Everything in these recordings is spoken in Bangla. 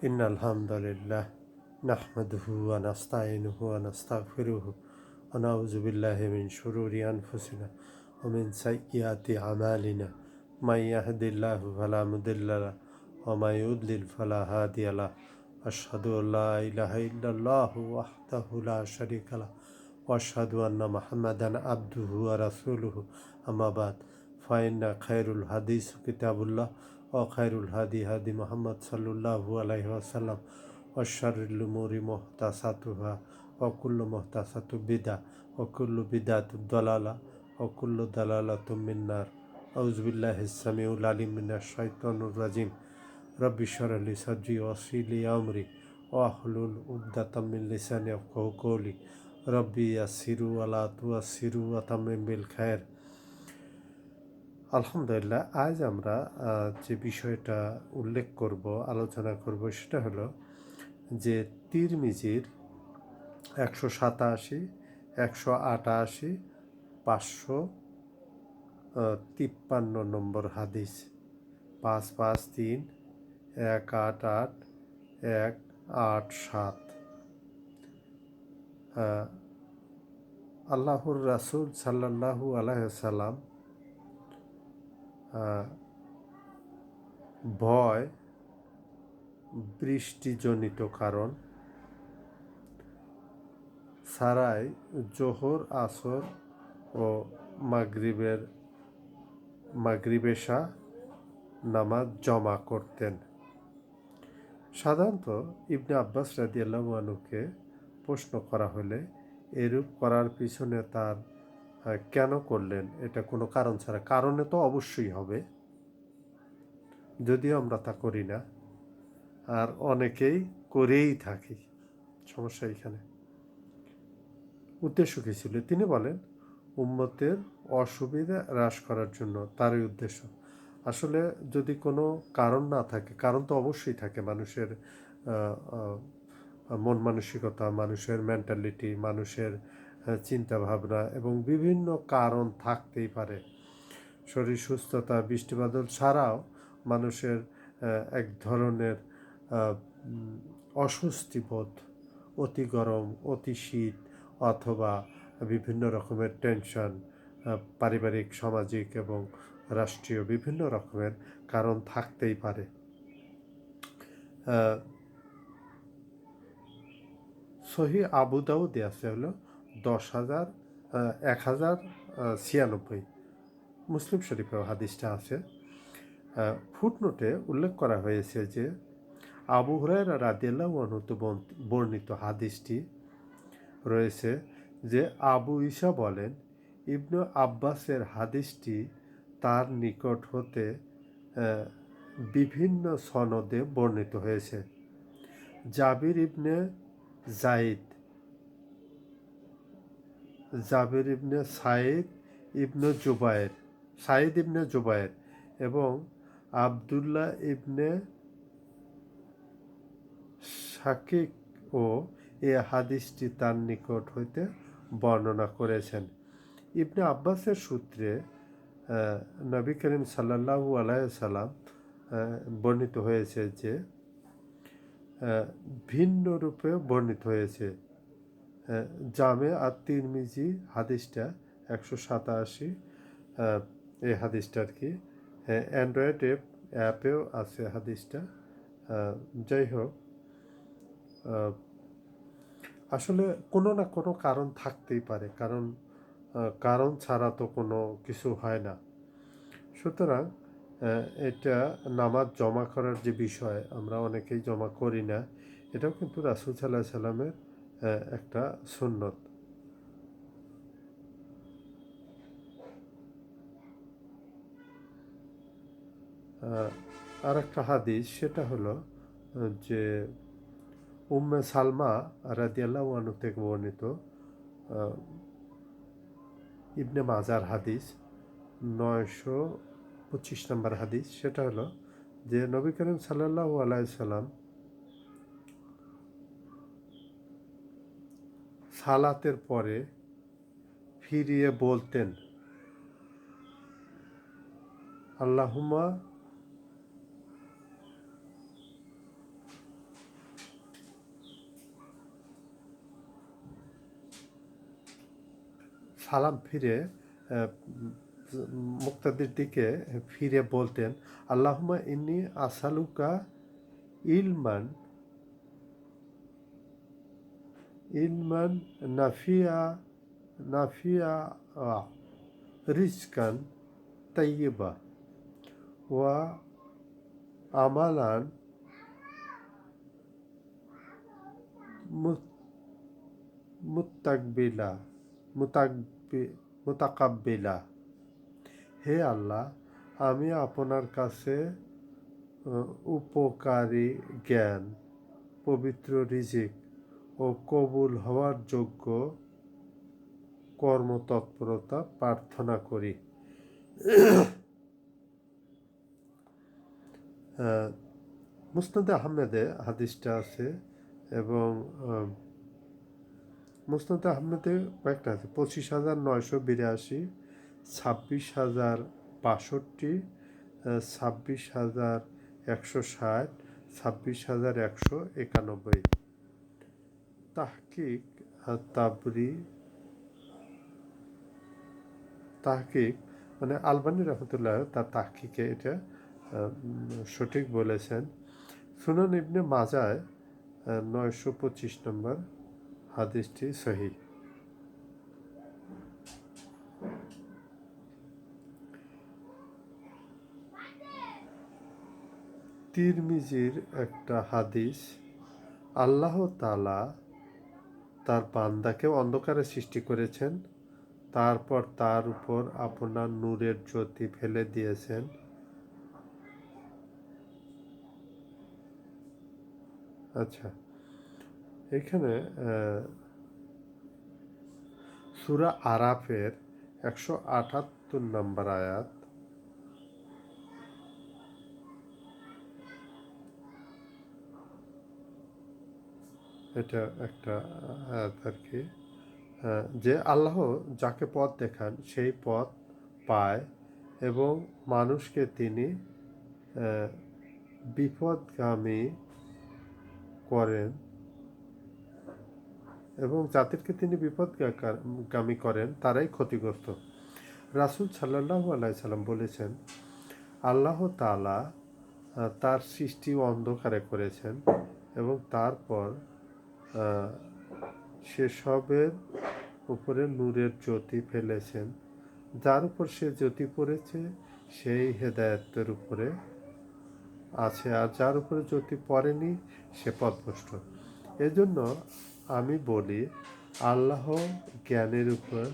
ইন্নাল হামদুলিল্লাহ নাহমাদুহু ওয়া নাস্তাইনুহু ওয়া নাস্তাগফিরুহু ওয়া নাউযু বিল্লাহি মিন শুরুরি আনফুসিনা ওয়া মিন সাইয়্যাতি আমালিনা মান ইয়াহদিল্লাহু ফালা মুদিল্লা লাহু ওয়া মান ইউদ্লিল ফালা হাদিয়া লাহু আশহাদু আল্লা ইলাহা ইল্লাল্লাহু ওয়াহদাহু লা শারীকা লাহু ওয়া আশহাদু আন্না মুহাম্মাদান আবদুহু ওয়া রাসূলুহু আম্মা বা'দ ফাইন্না খায়রুল হাদিস কিতাবুল্লাহ ও খায়রুল হাদি হাদি মোহাম্মদ সাল্লাল্লাহু আলাইহি ওয়াসাল্লাম ও শাররুল উমুরি মুহতাসাতুহা ও কুল্লু মুহতাসাতু বিদআ ও কুল্লু বিদআতুদ দালালা ও কুল্লু দালালাতুম মিন্নার আউযু বিল্লাহিস সামিউল আলিম মিনাশ শাইতানির রাজিম রব্বি ইশরাহ লি সাদরি ওয়া ইয়াসসির লি আমরি ওয়াহলুল উকদাতাম মিন লিসানি ইয়াফকাহু কওলি রব্বি ইয়াসসিরু ওয়া লা তুয়াসসিরু ওয়া তাম্মিম বিল খায়র। আলহামদুলিল্লাহ, আজ আমরা যে বিষয়টা উল্লেখ করব, আলোচনা করব, সেটা হলো যে তিরমিজির 187, 188, 553 নম্বর হাদিস, 553, 188, 187। আল্লাহর রাসূল সাল্লাল্লাহু আলাইহি ওয়াসাল্লাম ভয় বৃষ্টিজনিত কারণ ছাড়াই জোহর, আসর ও মাগরিবেশা নামাজ জমা করতেন। সাধারণত ইবনে আব্বাস রাদিয়াল্লাহু আনহুকে প্রশ্ন করা হলে এরূপ করার পিছনে তার কেন করলেন, এটা কোনো কারণ ছাড়া, কারণে তো অবশ্যই হবে, যদিও আমরা তা করি না, আর অনেকেই করেই থাকি। সমস্যা এখানে। উদ্দেশ্য কী ছিল? তিনি বলেন, উম্মতের অসুবিধা হ্রাস করার জন্য তারই উদ্দেশ্য। আসলে যদি কোনো কারণ না থাকে, কারণ তো অবশ্যই থাকে, মানুষের মন মানসিকতা, মানুষের মেন্টালিটি, মানুষের চিন্তা ভাবনা এবং বিভিন্ন কারণ থাকতেই পারে। শরীর সুস্থতা, বৃষ্টিবাদল ছাড়াও মানুষের এক ধরনের অস্বস্তিবোধ, অতি গরম, অতি শীত, অথবা বিভিন্ন রকমের টেনশন, পারিবারিক, সামাজিক এবং রাষ্ট্রীয় বিভিন্ন রকমের কারণ থাকতেই পারে। সহি আবু দাউদে আছে হলো 1096, মুসলিম শরীফেও হাদিসটা আছে। ফুটনোটে উল্লেখ করা হয়েছে যে আবু হুরায়রা রাদিয়াল্লাহু আনহু বর্ণিত হাদিসটি রয়েছে যে আবু ঈসা বলেন, ইবনু আব্বাসের হাদিসটি তার নিকট হতে বিভিন্ন সনদে বর্ণিত হয়েছে। জাবির ইবনে সাইদ ইবনে জুবায়ের এবং আবদুল্লাহ ইবনে শাকিক ও এ হাদিসটি তার নিকট হইতে বর্ণনা করেছেন। ইবনে আব্বাসের সূত্রে নবী করিম সাল্লাল্লাহু আলাইহি সাল্লাম বর্ণিত হয়েছে যে ভিন্ন রূপে বর্ণিত হয়েছে। জামে আর তিরমিজি হাদিসটা 187, এই হাদিসটা আর কি অ্যান্ড্রয়েড অ্যাপেও আছে হাদিসটা। যাই হোক, আসলে কোনো না কোনো কারণ থাকতেই পারে, কারণ ছাড়া তো কোনো কিছু হয় না। সুতরাং এটা নামাজ জমা করার যে বিষয়, আমরা অনেকেই জমা করি না, এটাও কিন্তু রাসূল সাল্লাল্লাহু আলাইহি সাল্লামের একটা সুন্নত। আর একটা হাদিস, সেটা হলো যে উম্মে সালমা রাদিয়াল্লাহু আনহা থেকে বর্ণিত, ইবনে মাজার হাদিস, 925 নম্বর হাদিস। সেটা হলো যে নবী করিম সাল্লাল্লাহু আলাইহি সাল্লাম সালাতের পরে ফিরিয়ে বলতেন, আল্লাহুম্মা সালাম ফিরে মুক্তাদির দিকে ফিরে বলতেন, আল্লাহুম্মা ইন্নী আসালুকা ইলমান ইলমান নাফিয়া নাফিয়া রিজকান তাইয়্যিবা ওয়া আমালান মুতাকবিলা মুতাকাব্বিলা। হে আল্লাহ, আমি আপনার কাছে উপকারী জ্ঞান, পবিত্র রিজিক ও কবুল হওয়ার যোগ্য কর্মতৎপরতা প্রার্থনা করি। মুসনাদে আহমেদে হাদিসটা আছে, এবং মুসনাদে আহমেদে কয়েকটা আছে, 25,982, 26,062, 26,160, 26,191। তাহকিক তাবরি তাহকিক মানে আলবানী রহমতুল্লাহ তার তাহকিকে এটা সঠিক বলেছেন। সুনান ইবনে মাজায় 925 নম্বর হাদিসটি সহিহ। তিরমিজির একটা হাদিস, আল্লাহ তাআলা তার বান্দাকে অন্ধকারে সৃষ্টি করেছেন, তারপর তার উপর আপনার নূরের জ্যোতি ফেলে দিয়েছেন। আচ্ছা, এখানে সূরা আরাফের 178 নম্বর আয়াত, এটা একটা আয়াত আর কি, যে আল্লাহ যাকে পথ দেখান সেই পথ পায় এবং মানুষকে তিনি বিপদগামী করেন, এবং যাদেরকে তিনি বিপদগামী করেন তারাই ক্ষতিগ্রস্ত। রাসূল সাল্লাল্লাহু আলাইহি সাল্লাম বলেছেন, আল্লাহ তাআলা তার সৃষ্টি অন্ধকারে করেছেন এবং তারপর সেসবের উপরে নূরের জ্যোতি ফেলেছেন। যার উপর সে জ্যোতি পড়েছে সেই হেদায়েতের উপরে আছে, আর যার উপরে জ্যোতি পড়েনি সে পথভ্রষ্ট। এজন্য আমি বলি, আল্লাহ জ্ঞানের উপর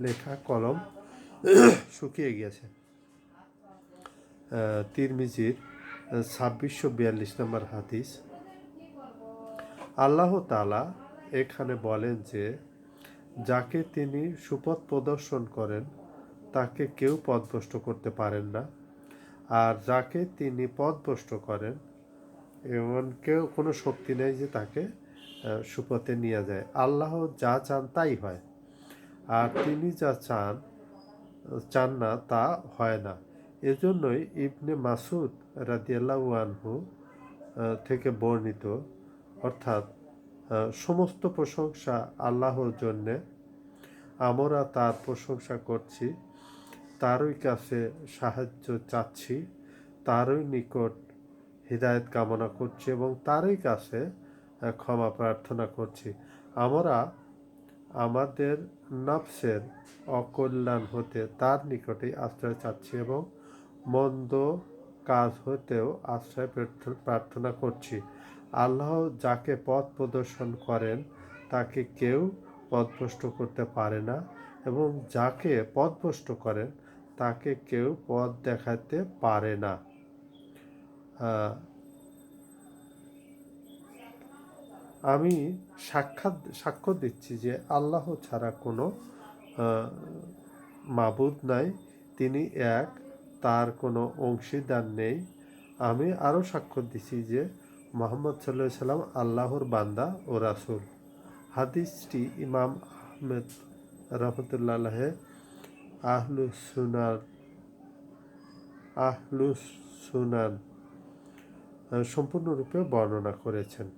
লেখা কলম শুকিয়ে গিয়েছে। তিরমিজির 2642 নম্বর হাদিস, আল্লাহ তাআলা এখানে বলেন যে যাকে তিনি সুপথ প্রদর্শন করেন তাকে কেউ পথভ্রষ্ট করতে পারেন না, আর যাকে তিনি পথভ্রষ্ট করেন এমন কেউ কোনো শক্তি নেই যে তাকে সুপথে নিয়ে যায়। আল্লাহ যা চান তাই হয়, আর তিনি যা চান না তা হয় না। এজন্যই ইবনে মাসুদ রাদিয়াল্লাহু আনহু থেকে বর্ণিত, অর্থাৎ সমস্ত প্রশংসা আল্লাহর জন্যে, আমরা তার প্রশংসা করছি, তারই কাছে সাহায্য চাচ্ছি, তারই নিকট হিদায়াত কামনা করছি এবং তারই কাছে ক্ষমা প্রার্থনা করছি। আমরা আমাদের নফসের অকল্যাণ হতে তার নিকটেই আশ্রয় চাচ্ছি এবং মন্দ কাজ হতেও আশ্রয় প্রার্থনা করছি। আল্লাহ যাকে পথ প্রদর্শন করেন তাকে কেউ পথভ্রষ্ট করতে পারে না, এবং যাকে পথভ্রষ্ট করেন তাকে কেউ পথ দেখাতে পারে না। আমি সাক্ষ্য দিচ্ছি যে আল্লাহ ছাড়া কোনো মাবুদ নাই, তিনি এক, তার কোনো অংশীদার নেই। আমি আরও সাক্ষ্য দিচ্ছি যে মুহাম্মদ সাল্লাল্লাহু আলাইহি সাল্লাম আল্লাহর বান্দা ও রাসূল। হাদিসটি ইমাম আহমেদ রহমতুল্লাহ আলাইহি আহলুস সুনান সম্পূর্ণরূপে বর্ণনা করেছেন।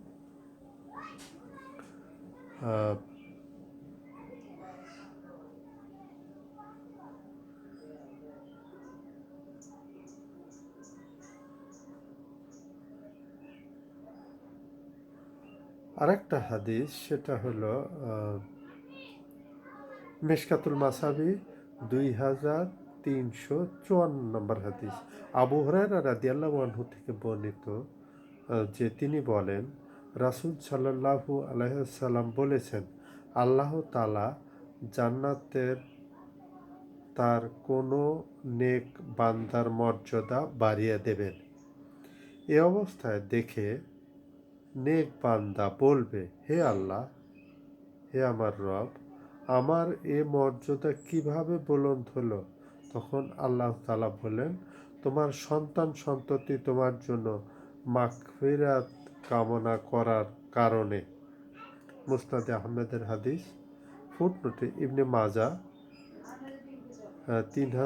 আরেকটা হাদিস, সেটা হলো মিশকাতুল মাসাবি 2354 নম্বর হাদিস। আবু হুরায়রা রাদিয়াল্লাহু আনহু থেকে বর্ণিত যে তিনি বলেন, রাসূল সাল্লাল্লাহু আলাইহি ওয়াসাল্লাম বলেছেন, আল্লাহ তাআলা জান্নাতের তার কোনো নেক বান্দার মর্যাদা বাড়িয়ে দেবেন। এ অবস্থায় দেখে নেক বান্দা বলবে, হে আল্লাহ, হে আমার রব, আমার এ মর্যাদা কিভাবে বুলন্দ হলো? তখন আল্লাহ তাআলা বলেন, তোমার সন্তান সন্ততি তোমার জন্য মাগফিরাত কামনা করার কারণে। মুসনাদে আহমেদের হাদিস। ফুটনোটে ইবনে মাজাহ 3000